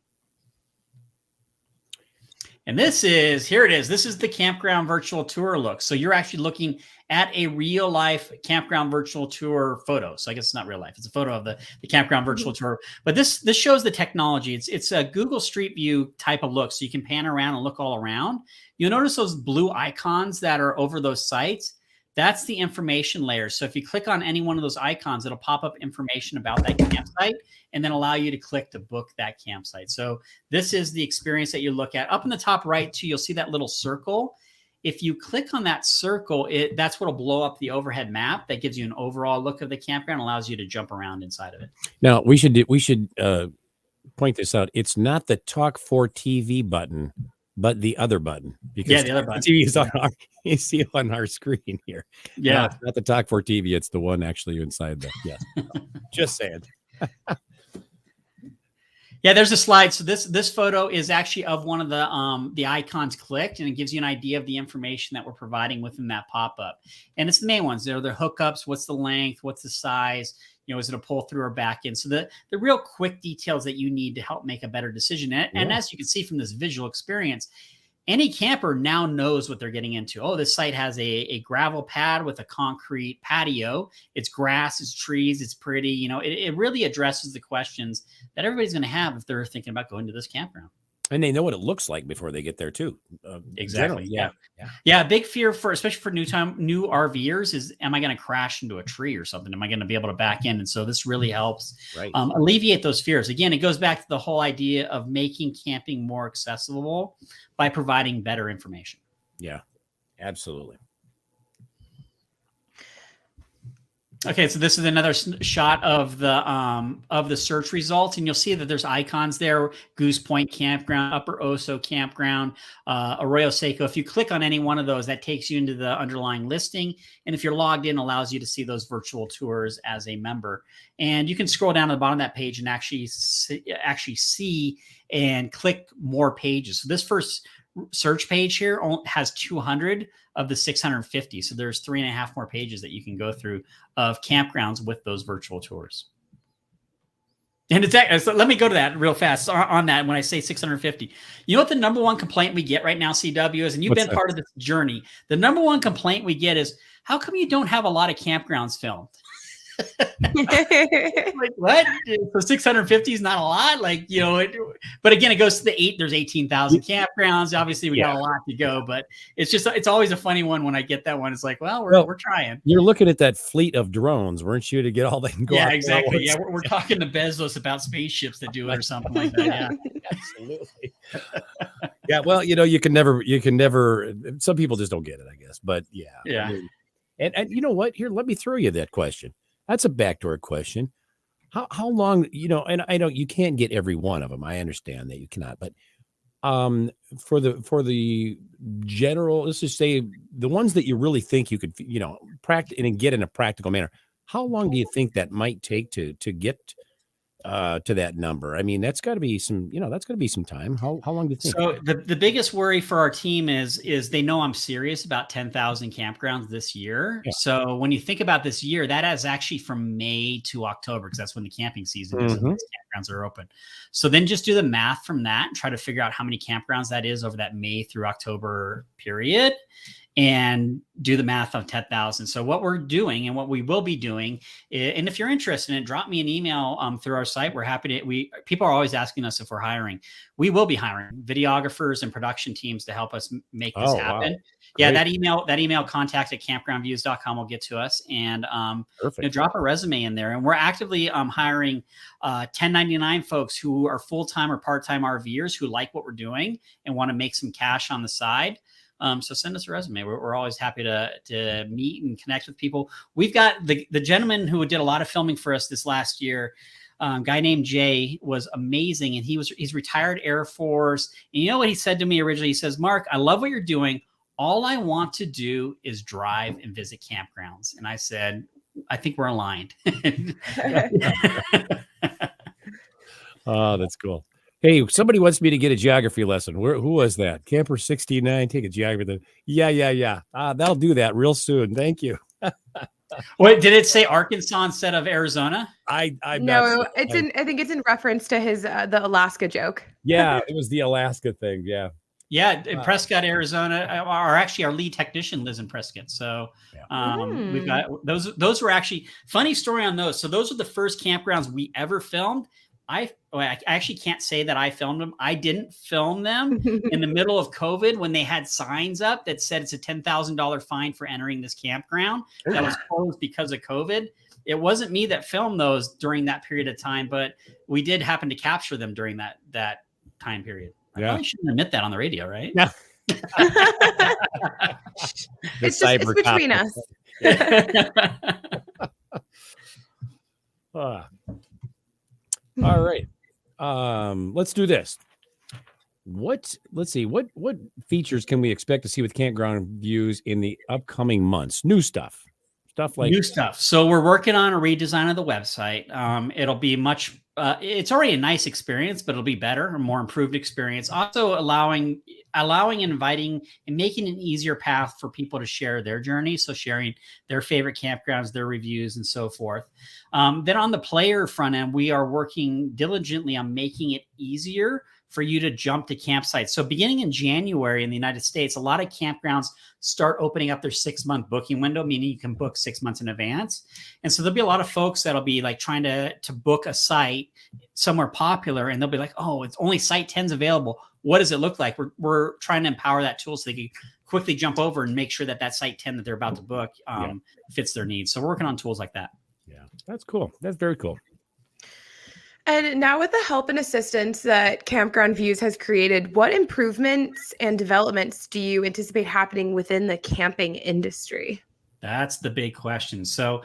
Speaker 4: And here it is. This is the campground virtual tour look. So you're actually looking at a real life campground virtual tour photo. So I guess it's not real life. It's a photo of the campground virtual tour. But this shows the technology. It's a Google Street View type of look. So you can pan around and look all around. You'll notice those blue icons that are over those sites. That's the information layer. So if you click on any one of those icons, it'll pop up information about that campsite and then allow you to click to book that campsite. So this is the experience that you look at. Up in the top right, too, you'll see that little circle. If you click on that circle, that's what will blow up the overhead map. That gives you an overall look of the campground, allows you to jump around inside of it.
Speaker 2: Now, we should point this out. It's not the Talk for TV button, but the other button. Because
Speaker 4: the other button.
Speaker 2: TV is you see on our screen here.
Speaker 4: Yeah.
Speaker 2: No, it's not the Talk for TV. It's the one actually inside the, just saying.
Speaker 4: Yeah, there's a slide. So this photo is actually of one of the icons clicked, and it gives you an idea of the information that we're providing within that pop-up. And it's the main ones. They're the hookups, what's the length, what's the size, is it a pull through or back in? So the real quick details that you need to help make a better decision. And as you can see from this visual experience, any camper now knows what they're getting into. Oh, this site has a gravel pad with a concrete patio. It's grass, it's trees, it's pretty. It really addresses the questions that everybody's going to have if they're thinking about going to this campground.
Speaker 2: And they know what it looks like before they get there too.
Speaker 4: Exactly. Yeah. Big fear especially for new RVers is, am I going to crash into a tree or something? Am I going to be able to back in? And so this really helps alleviate those fears. Again, it goes back to the whole idea of making camping more accessible by providing better information.
Speaker 2: Yeah, absolutely.
Speaker 4: Okay, so this is another shot of the search results, and you'll see that there's icons there: Goose Point Campground, Upper Oso Campground, Arroyo Seco. If you click on any one of those, that takes you into the underlying listing, and if you're logged in, allows you to see those virtual tours as a member. And you can scroll down to the bottom of that page and actually see and click more pages. So this first search page here has 200 of the 650. So there's 3.5 more pages that you can go through of campgrounds with those virtual tours. And so let me go to that real fast on that. When I say 650, you know what the number one complaint we get right now, CW, is, and you've been part of this journey. The number one complaint we get is, how come you don't have a lot of campgrounds filmed? Like, what? So 650 is not a lot. Like, but again, it goes to there's 18,000 campgrounds. Obviously we got a lot to go, but it's always a funny one when I get that one. It's like, well, we're trying.
Speaker 2: You're looking at that fleet of drones, weren't you, to get all that?
Speaker 4: Yeah, exactly. Yeah. We're talking to Bezos about spaceships that do it or something like that. Yeah,
Speaker 2: absolutely. Yeah. Well, you can never, some people just don't get it, I guess, but yeah.
Speaker 4: Yeah.
Speaker 2: I mean, and you know what, here, let me throw you that question. That's a backdoor question. How long, and I know you can't get every one of them. I understand that you cannot, but for the general, let's just say the ones that you really think you could, practice and get in a practical manner, how long do you think that might take to get to that number? I mean, that's got to be some, that's got to be some time. How long do you think?
Speaker 4: So the biggest worry for our team is they know I'm serious about 10,000 campgrounds this year. Yeah. So when you think about this year, that is actually from May to October, because that's when the camping season is and those campgrounds are open. So then just do the math from that and try to figure out how many campgrounds that is over that May through October period, and do the math on 10,000. So what we're doing and what we will be doing, and if you're interested in it, drop me an email through our site. We're happy to, people are always asking us if we're hiring. We will be hiring videographers and production teams to help us make this happen. Wow. Yeah, that email contact@campgroundviews.com will get to us, and drop a resume in there. And we're actively hiring 1099 folks who are full-time or part-time RVers who like what we're doing and want to make some cash on the side. So send us a resume. We're always happy to meet and connect with people. We've got the gentleman who did a lot of filming for us this last year. Guy named Jay was amazing. And he's retired Air Force. And you know what he said to me originally? He says, "Mark, I love what you're doing. All I want to do is drive and visit campgrounds." And I said, "I think we're aligned."
Speaker 2: Oh, that's cool. Hey, somebody wants me to get a geography lesson. Who was that? Camper 69. Take a geography. Yeah. That'll do that real soon. Thank you.
Speaker 4: Wait, did it say Arkansas instead of Arizona?
Speaker 3: I think it's in reference to his the Alaska joke.
Speaker 2: Yeah, it was the Alaska thing. Yeah.
Speaker 4: Yeah, in Prescott, Arizona. Our lead technician lives in Prescott. So we've got those were actually funny story on those. So those are the first campgrounds we ever filmed. I actually can't say that I filmed them. I didn't film them in the middle of COVID when they had signs up that said it's a $10,000 fine for entering this campground that was closed because of COVID. It wasn't me that filmed those during that period of time, but we did happen to capture them during that time period. I probably shouldn't admit that on the radio, right?
Speaker 2: Yeah.
Speaker 3: It's between us.
Speaker 2: All right. Let's do this. Let's see. What features can we expect to see with Campground Views in the upcoming months? New stuff. New stuff. So we're working on a redesign of the website. It'll be much, it's already a nice experience, but it'll be better, a more improved experience. Also allowing, inviting, and making an easier path for people to share their journey. So sharing their favorite campgrounds, their reviews, and so forth. Then on the player front end, we are working diligently on making it easier for you to jump to campsites. So beginning in January in the United States, a lot of campgrounds start opening up their 6-month booking window, meaning you can book 6 months in advance. And so there'll be a lot of folks that'll be like trying to book a site somewhere popular, and they'll be like, "Oh, it's only site 10's available. What does it look like?" We're trying to empower that tool so they can quickly jump over and make sure that site 10 that they're about to book fits their needs. So we're working on tools like that. Yeah, that's cool. That's very cool.
Speaker 3: And now with the help and assistance that Campground Views has created, what improvements and developments do you anticipate happening within the camping industry?
Speaker 4: That's the big question. So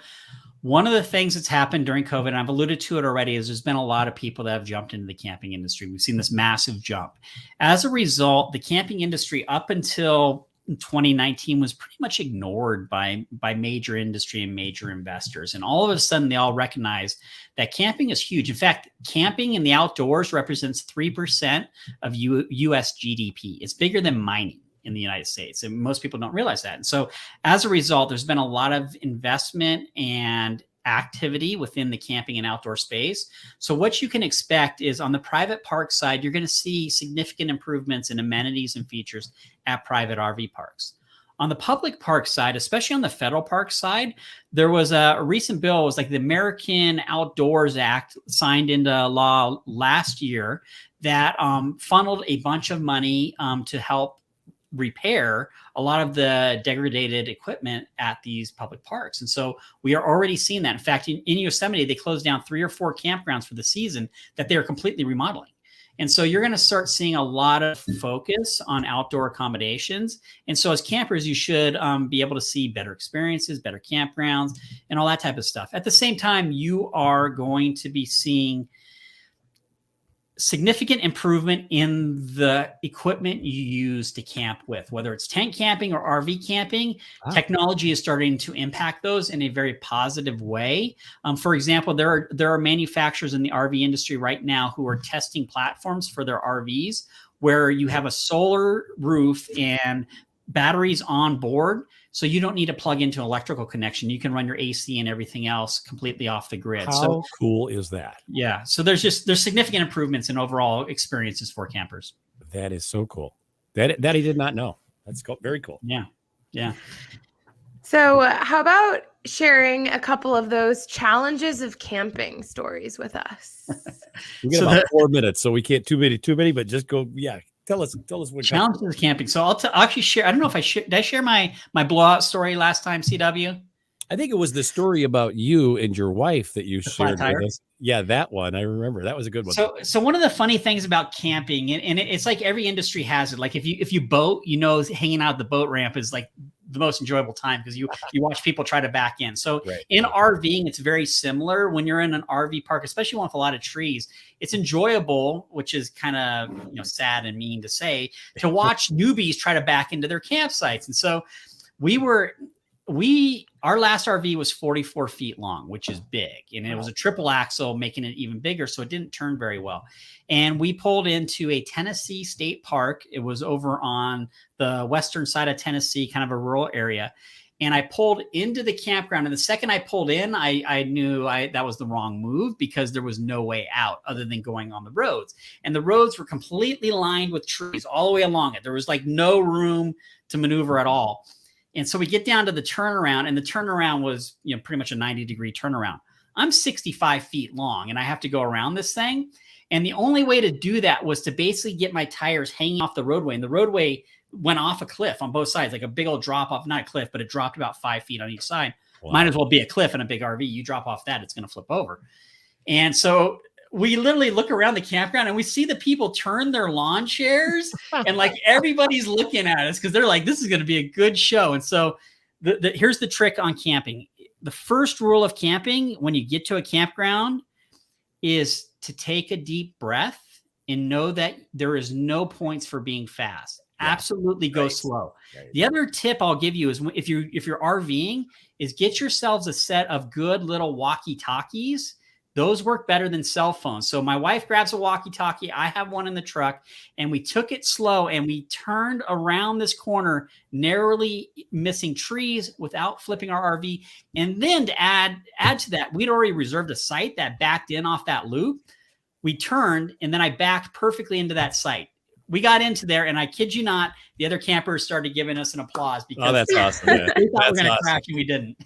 Speaker 4: one of the things that's happened during COVID, and I've alluded to it already, is there's been a lot of people that have jumped into the camping industry. We've seen this massive jump. As a result, the camping industry up until 2019 was pretty much ignored by major industry and major investors. And all of a sudden, they all recognize that camping is huge. In fact, camping in the outdoors represents 3% of U.S. GDP. It's bigger than mining in the United States. And most people don't realize that. And so as a result, there's been a lot of investment and activity within the camping and outdoor space. So what you can expect is on the private park side, you're going to see significant improvements in amenities and features at private RV parks. On the public park side, especially on the federal park side, there was a recent bill. It was like the American Outdoors Act signed into law last year that funneled a bunch of money to help repair a lot of the degraded equipment at these public parks. And so we are already seeing that. In fact, in Yosemite, they closed down 3 or 4 campgrounds for the season that they are completely remodeling. And so you're going to start seeing a lot of focus on outdoor accommodations. And so as campers, you should be able to see better experiences, better campgrounds, and all that type of stuff. At the same time, you are going to be seeing significant improvement in the equipment you use to camp with, whether it's tent camping or RV camping. Technology is starting to impact those in a very positive way. For example, there are manufacturers in the RV industry right now who are testing platforms for their RVs where you have a solar roof and batteries on board. So you don't need to plug into an electrical connection. You can run your AC and everything else completely off the grid.
Speaker 2: How cool is that?
Speaker 4: Yeah. So there's significant improvements in overall experiences for campers.
Speaker 2: That is so cool. That I did not know. That's very cool.
Speaker 4: Yeah. Yeah.
Speaker 3: So how about sharing a couple of those challenges of camping stories with us?
Speaker 2: We got about 4 minutes, so we can't too many, but just go. Yeah. Tell us what
Speaker 4: challenges of camping. So I'll actually share. I don't know if did I share my blowout story last time, CW?
Speaker 2: I think it was the story about you and your wife that you shared with us. Yeah, that one. I remember. That was a good one.
Speaker 4: So one of the funny things about camping, and it's like every industry has it. Like if you boat, hanging out at the boat ramp is like the most enjoyable time because you watch people try to back in. So in RVing, it's very similar. When you're in an RV park, especially one with a lot of trees, it's enjoyable, which is kind of sad and mean to say, to watch newbies try to back into their campsites. And so our last RV was 44 feet long, which is big. And it was a triple axle, making it even bigger. So it didn't turn very well. And we pulled into a Tennessee state park. It was over on the western side of Tennessee, kind of a rural area. And I pulled into the campground. And the second I pulled in, I knew that was the wrong move because there was no way out other than going on the roads. And the roads were completely lined with trees all the way along it. There was like no room to maneuver at all. And so we get down to the turnaround, and the turnaround was, pretty much a 90-degree turnaround. I'm 65 feet long, and I have to go around this thing. And the only way to do that was to basically get my tires hanging off the roadway. And the roadway went off a cliff on both sides, like a big old drop off, not a cliff, but it dropped about 5 feet on each side. Wow. Might as well be a cliff in a big RV. You drop off that, it's going to flip over. And so we literally look around the campground and we see the people turn their lawn chairs and like everybody's looking at us because they're like, this is going to be a good show. And so here's the trick on camping. The first rule of camping when you get to a campground is to take a deep breath and know that there is no points for being fast. Yeah. Absolutely go slow. Right. The other tip I'll give you is if you're RVing is get yourselves a set of good little walkie-talkies. Those work better than cell phones. So my wife grabs a walkie-talkie. I have one in the truck, and we took it slow and we turned around this corner, narrowly missing trees without flipping our RV. And then to add to that, we'd already reserved a site that backed in off that loop. We turned, and then I backed perfectly into that site. We got into there, and I kid you not, the other campers started giving us an applause because
Speaker 2: that's awesome. Yeah.
Speaker 4: We thought we were going to crash, and we didn't.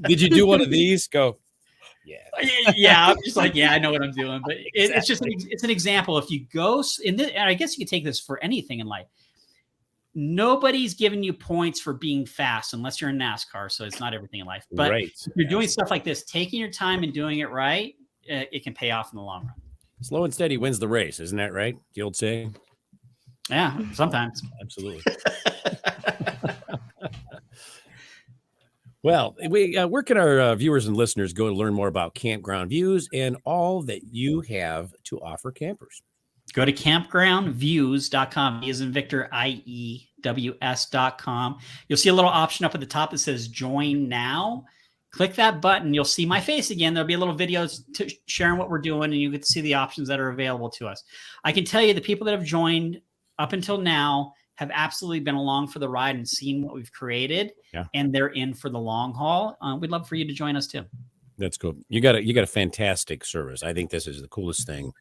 Speaker 2: Did you do one of these? Go.
Speaker 4: Yeah. I'm just like, yeah, I know what I'm doing. But it's just it's an example. If you go and I guess you could take this for anything in life. Nobody's giving you points for being fast unless you're in NASCAR. So it's not everything in life. But if you're doing stuff like this, taking your time and doing it right, it can pay off in the long run.
Speaker 2: Slow and steady wins the race. Isn't that right? The old saying.
Speaker 4: Yeah, sometimes.
Speaker 2: Absolutely. Well, where can our viewers and listeners go to learn more about Campground Views and all that you have to offer campers?
Speaker 4: Go to campgroundviews.com. E as in Victor, IEWS.com. You'll see a little option up at the top that says Join Now. Click that button. You'll see my face again. There'll be a little videos sharing what we're doing, and you get to see the options that are available to us. I can tell you the people that have joined up until now have absolutely been along for the ride and seen what we've created, and they're in for the long haul. We'd love for you to join us too.
Speaker 2: That's cool. You got a fantastic service. I think this is the coolest thing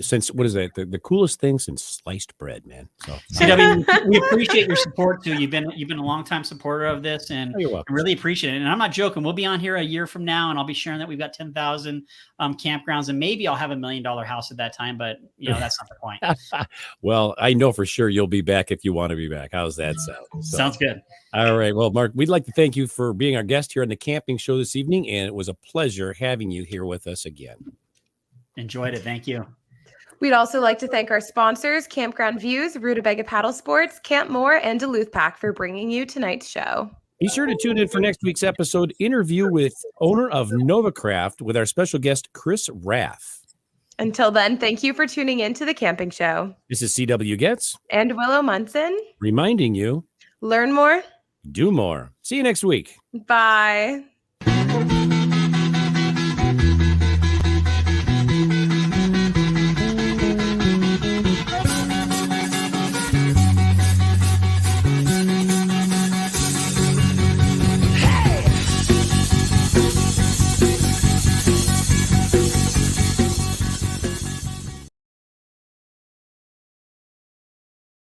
Speaker 2: since what is that? The coolest thing since sliced bread, man. So
Speaker 4: CW, we appreciate your support too. You've been a long-time supporter of this, and
Speaker 2: you're
Speaker 4: I
Speaker 2: welcome.
Speaker 4: really appreciate it. And I'm not joking. We'll be on here a year from now, and I'll be sharing that we've got 10,000 campgrounds, and maybe I'll have $1 million house at that time. But that's not the point.
Speaker 2: Well, I know for sure you'll be back if you want to be back. How's that sound? So,
Speaker 4: Sounds good.
Speaker 2: all right. Well, Mark, we'd like to thank you for being our guest here on the camping show this evening, and it was a pleasure having you here with us again.
Speaker 4: Enjoyed it. Thank you.
Speaker 3: We'd also like to thank our sponsors, Campground Views, Rutabaga Paddle Sports, Camp Moore, and Duluth Pack for bringing you tonight's show.
Speaker 2: Be sure to tune in for next week's episode interview with owner of NovaCraft with our special guest, Chris Rath.
Speaker 3: Until then, thank you for tuning in to The Camping Show.
Speaker 2: This is CW Getz
Speaker 3: And Willow Munson.
Speaker 2: reminding you,
Speaker 3: Learn more.
Speaker 2: do more. See you next week.
Speaker 3: Bye.